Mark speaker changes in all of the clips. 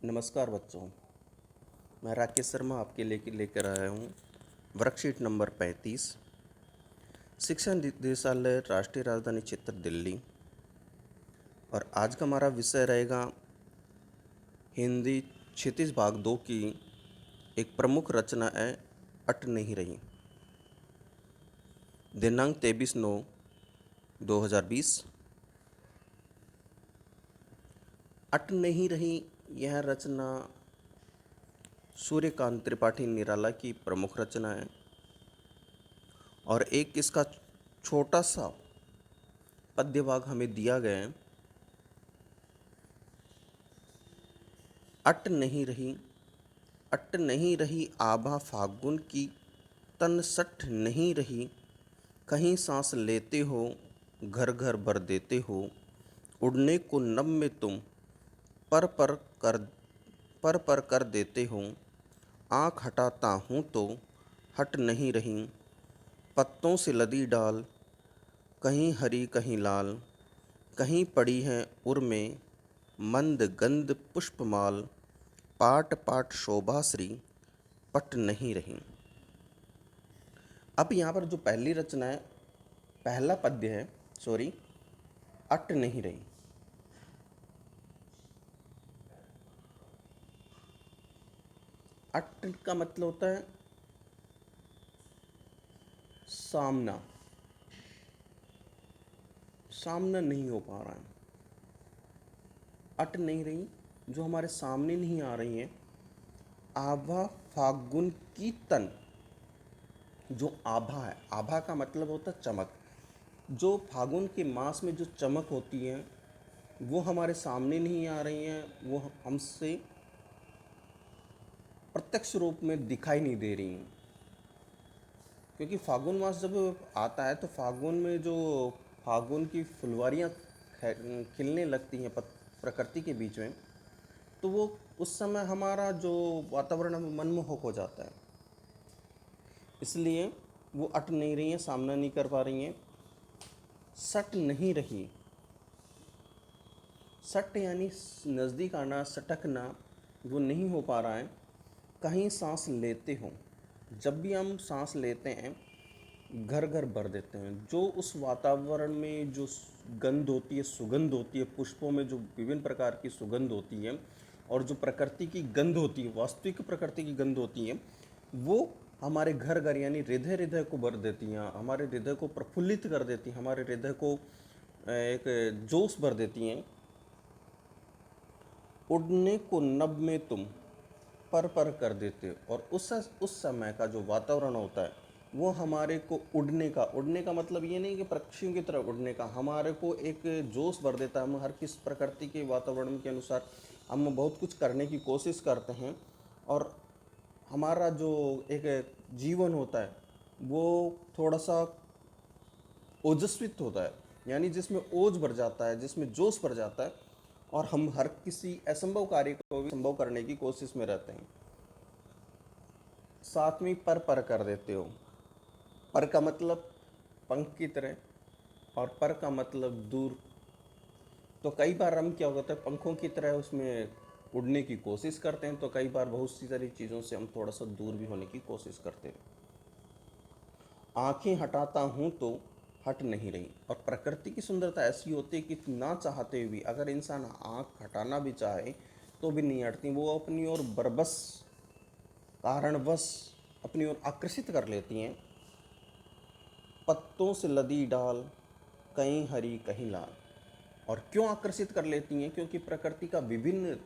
Speaker 1: नमस्कार बच्चों, मैं राकेश शर्मा आपके लेकर आया हूँ वर्कशीट नंबर 35। शिक्षा निदेशालय, राष्ट्रीय राजधानी क्षेत्र दिल्ली। और आज का हमारा विषय रहेगा हिंदी क्षितिज भाग 2 की एक प्रमुख रचना है अट नहीं रही। दिनांक 23/9/2020। अट नहीं रही यह रचना सूर्यकांत त्रिपाठी निराला की प्रमुख रचना है और एक इसका छोटा सा पद्य भाग हमें दिया गया है। अट नहीं रही आभा फागुन की, तन सठ नहीं रही, कहीं सांस लेते हो, घर घर भर देते हो, उड़ने को नभ में तुम पर पर कर देते हो, आँख हटाता हूँ तो हट नहीं रही, पत्तों से लदी डाल, कहीं हरी कहीं लाल, कहीं पड़ी है उर में मंद गंध पुष्पमाल, पाट पाट शोभाश्री पट नहीं रही। अब यहाँ पर जो पहली रचना है, पहला पद्य है, अट नहीं रही। अट का मतलब होता है सामना नहीं हो पा रहा है। अट नहीं रही, जो हमारे सामने नहीं आ रही है। आभा फागुन की तन, जो आभा है, आभा का मतलब होता है चमक। जो फागुन के मास में जो चमक होती है वो हमारे सामने नहीं आ रही हैं, वो हमसे प्रत्यक्ष रूप में दिखाई नहीं दे रही हैं। क्योंकि फागुन मास जब आता है तो फागुन में जो फागुन की फुलवारियाँ खिलने लगती हैं प्रकृति के बीच में, तो वो उस समय हमारा जो वातावरण मनमोहक हो जाता है। इसलिए वो अट नहीं रही हैं, सामना नहीं कर पा रही हैं। सट नहीं रही, सट यानी नज़दीक आना, सटकना, वो नहीं हो पा रहा है। कहीं सांस लेते हो, जब भी हम सांस लेते हैं घर घर भर देते हैं। जो उस वातावरण में जो गंध होती है, सुगंध होती है, पुष्पों में जो विभिन्न प्रकार की सुगंध होती है और जो प्रकृति की गंध होती है, वास्तविक प्रकृति की गंध होती है, वो हमारे घर घर यानी हृदय हृदय को भर देती हैं, हमारे हृदय को प्रफुल्लित कर देती हैं, हमारे हृदय को एक जोश भर देती हैं। उड़ने को नभ में तुम पर कर देते हो। और उस समय का जो वातावरण होता है वो हमारे को उड़ने का मतलब ये नहीं कि पक्षियों की तरह उड़ने का, हमारे को एक जोश भर देता है। हम हर किस प्रकृति के वातावरण के अनुसार हम बहुत कुछ करने की कोशिश करते हैं और हमारा जो एक जीवन होता है वो थोड़ा सा ओजस्वित होता है, यानी जिसमें ओज भर जाता है, जिसमें जोश भर जाता है और हम हर किसी असंभव कार्य को भी संभव करने की कोशिश में रहते हैं। साथ में पर कर देते हो। पर का मतलब पंख की तरह और पर का मतलब दूर। तो कई बार हम क्या होता है, पंखों की तरह उसमें उड़ने की कोशिश करते हैं, तो कई बार बहुत सी सारी चीज़ों से हम थोड़ा सा दूर भी होने की कोशिश करते हैं। आंखें हटाता हूँ तो हट नहीं रही। और प्रकृति की सुंदरता ऐसी होती है कि ना चाहते हुए भी अगर इंसान आँख हटाना भी चाहे तो भी नहीं हटती, वो अपनी ओर बरबस कारणवश अपनी ओर आकर्षित कर लेती हैं। पत्तों से लदी डाल, कहीं हरी कहीं लाल। और क्यों आकर्षित कर लेती हैं? क्योंकि प्रकृति का विभिन्न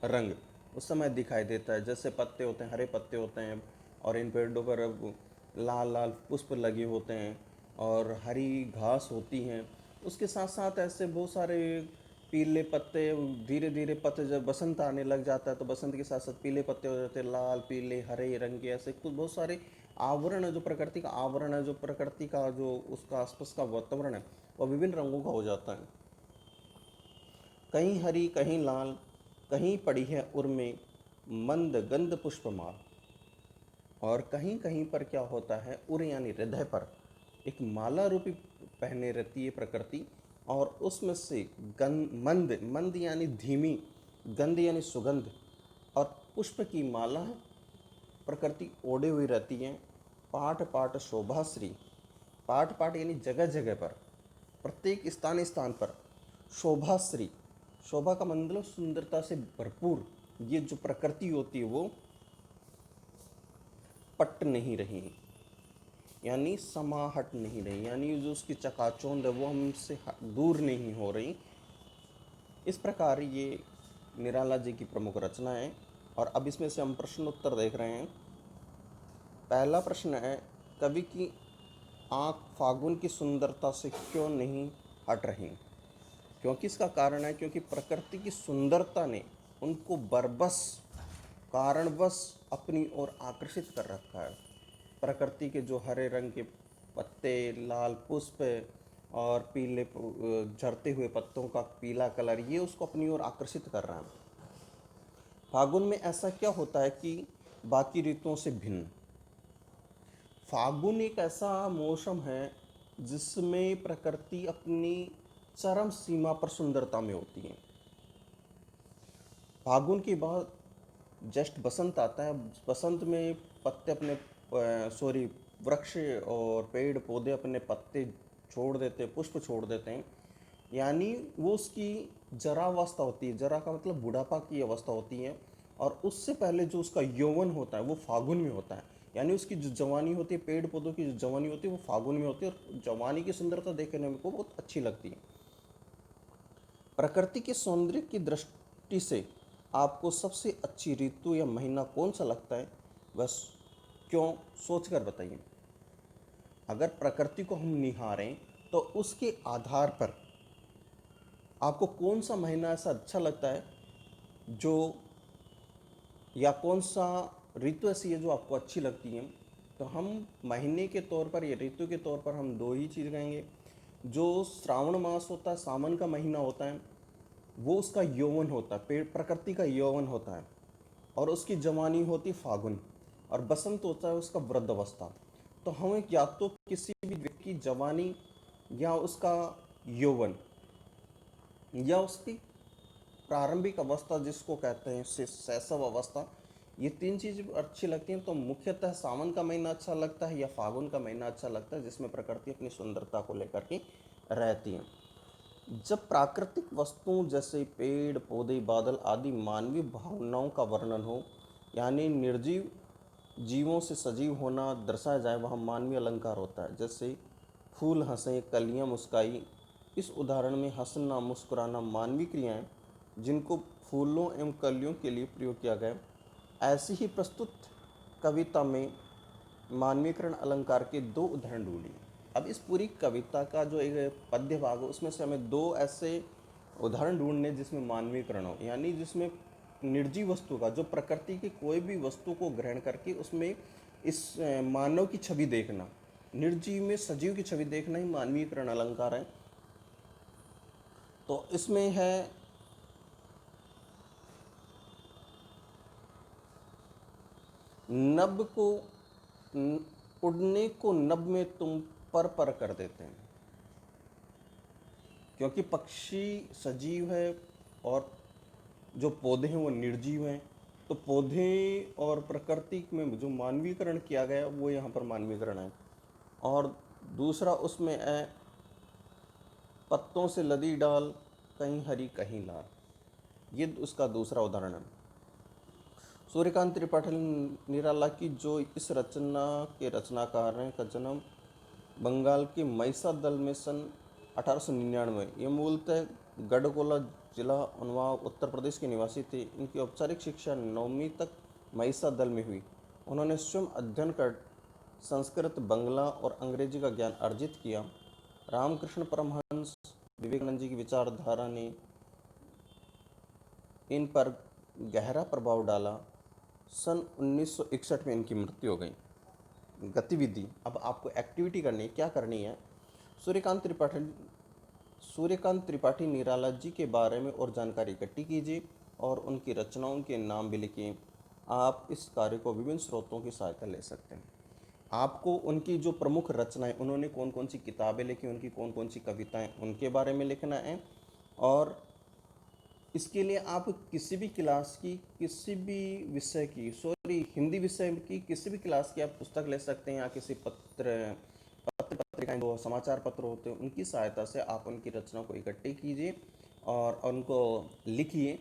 Speaker 1: रंग उस समय दिखाई देता है। जैसे पत्ते होते हैं, हरे पत्ते होते हैं और इन पेड़ों पर लाल लाल पुष्प लगे होते हैं और हरी घास होती हैं। उसके साथ साथ ऐसे बहुत सारे पीले पत्ते, धीरे धीरे पत्ते जब बसंत आने लग जाता है तो बसंत के साथ साथ पीले पत्ते हो जाते हैं, लाल पीले हरे रंग के। ऐसे कुछ बहुत सारे आवरण है, जो प्रकृति का आवरण है, जो प्रकृति का जो उसका आसपास का वातावरण है वह विभिन्न रंगों का हो जाता है। कहीं हरी कहीं लाल, कहीं पड़ी है उर में मंद गंध पुष्पमाल। और कहीं कहीं पर क्या होता है, उर यानी हृदय पर एक माला रूपी पहने रहती है प्रकृति और उसमें से मंद, मंद यानी धीमी, गंध यानी सुगंध, और पुष्प की माला प्रकृति ओढ़े हुई रहती है। पाठ पाठ शोभाश्री, पाठ पाठ यानी जगह जगह पर, प्रत्येक स्थान स्थान पर शोभाश्री, शोभा का मतलब सुंदरता से भरपूर ये जो प्रकृति होती है वो पट नहीं रही, यानी समाहट नहीं रही, यानी जो उसकी चकाचौंध है वो हमसे दूर नहीं हो रही। इस प्रकार ये निराला जी की प्रमुख रचना है। और अब इसमें से हम प्रश्न उत्तर देख रहे हैं। पहला प्रश्न है, कवि की आँख फागुन की सुंदरता से क्यों नहीं हट रही? क्योंकि इसका कारण है क्योंकि प्रकृति की सुंदरता ने उनको बरबस कारणवश अपनी ओर आकर्षित कर रखा है। प्रकृति के जो हरे रंग के पत्ते, लाल पुष्प और पीले झरते हुए पत्तों का पीला कलर, ये उसको अपनी ओर आकर्षित कर रहा है। फागुन में ऐसा क्या होता है कि बाकी ऋतुओं से भिन्न? फागुन एक ऐसा मौसम है जिसमें प्रकृति अपनी चरम सीमा पर सुंदरता में होती है। फागुन के बाद जस्ट बसंत आता है। बसंत में पत्ते अपने वृक्ष और पेड़ पौधे अपने पत्ते छोड़ देते हैं, पुष्प छोड़ देते हैं, यानी वो उसकी जरावस्था होती है। जरा का मतलब बुढ़ापा की अवस्था होती है। और उससे पहले जो उसका यौवन होता है वो फागुन में होता है, यानी उसकी जो जवानी होती है, पेड़ पौधों की जो जवानी होती है वो फागुन में होती है। और जवानी की सुंदरता देखने को बहुत अच्छी लगती है। प्रकृति के सौंदर्य की दृष्टि से आपको सबसे अच्छी ऋतु या महीना कौन सा लगता है? बस क्यों, सोच कर बताइए। अगर प्रकृति को हम निहारें तो उसके आधार पर आपको कौन सा महीना ऐसा अच्छा लगता है जो, या कौन सा ऋतु ऐसी है जो आपको अच्छी लगती है? तो हम महीने के तौर पर या ऋतु के तौर पर हम दो ही चीज़ कहेंगे। जो श्रावण मास होता है, सावन का महीना होता है, वो उसका यौवन होता है, पेड़ प्रकृति का यौवन होता है। और उसकी जवानी होती फागुन। और बसंत होता है उसका वृद्धावस्था। तो हमें या तो किसी भी व्यक्ति की जवानी या उसका यौवन या उसकी प्रारंभिक अवस्था जिसको कहते हैं शैशव अवस्था, ये तीन चीज़ अच्छी लगती हैं। तो मुख्यतः सावन का महीना अच्छा लगता है या फागुन का महीना अच्छा लगता है, जिसमें प्रकृति अपनी सुंदरता को लेकर के रहती है। जब प्राकृतिक वस्तुओं जैसे पेड़ पौधे, बादल आदि मानवीय भावनाओं का वर्णन हो, यानी निर्जीव जीवों से सजीव होना दर्शाया जाए, वह मानवीय अलंकार होता है। जैसे फूल हंसे, कलियां मुस्काई। इस उदाहरण में हंसना, मुस्कुराना मानवीय क्रियाएं जिनको फूलों एवं कलियों के लिए प्रयोग किया गया। ऐसी ही प्रस्तुत कविता में मानवीकरण अलंकार के दो उदाहरण ढूंढिए। अब इस पूरी कविता का जो एक पद्य भाग हो उसमें से हमें दो ऐसे उदाहरण ढूंढने जिसमें मानवीकरण हो, यानी जिसमें निर्जीव वस्तु का, जो प्रकृति की कोई भी वस्तु को ग्रहण करके उसमें इस मानव की छवि देखना, निर्जीव में सजीव की छवि देखना ही मानवीकरण अलंकार है। तो इसमें है, नभ को उड़ने को नभ में तुम पर कर देते हैं। क्योंकि पक्षी सजीव है और जो पौधे हैं वो निर्जीव हैं। तो पौधे और प्रकृति में जो मानवीकरण किया गया वो यहाँ पर मानवीकरण है। और दूसरा उसमें है, पत्तों से लदी डाल कहीं हरी कहीं लाल, ये उसका दूसरा उदाहरण है। सूर्यकांत त्रिपाठी निराला की जो इस रचना के रचनाकार हैं, का जन्म बंगाल के मैसा दल में सन 1899। ये मूलतः गढ़कोला जिला उन्नाव उत्तर प्रदेश के निवासी थे। इनकी औपचारिक शिक्षा 9वीं तक मैसा दल में हुई। उन्होंने स्वयं अध्ययन कर संस्कृत, बांग्ला और अंग्रेजी का ज्ञान अर्जित किया। रामकृष्ण परमहंस विवेकानंद जी की विचारधारा ने इन पर गहरा प्रभाव डाला। सन 1961 में इनकी मृत्यु हो गई। गतिविधि, अब आपको एक्टिविटी करनी है, क्या करनी है? सूर्यकांत त्रिपाठी निराला जी के बारे में और जानकारी इकट्ठी कीजिए और उनकी रचनाओं के नाम भी लिखिए। आप इस कार्य को विभिन्न स्रोतों की सहायता ले सकते हैं। आपको उनकी जो प्रमुख रचनाएं, उन्होंने कौन कौन सी किताबें लिखी, उनकी कौन कौन सी कविताएं, उनके बारे में लिखना है। और इसके लिए आप किसी भी क्लास की, किसी भी विषय की, सॉरी हिंदी विषय की किसी भी क्लास की आप पुस्तक ले सकते हैं, या किसी पत्रिकाएं जो समाचार पत्र होते हैं उनकी सहायता से आप उनकी रचना को इकट्ठे कीजिए और उनको लिखिए।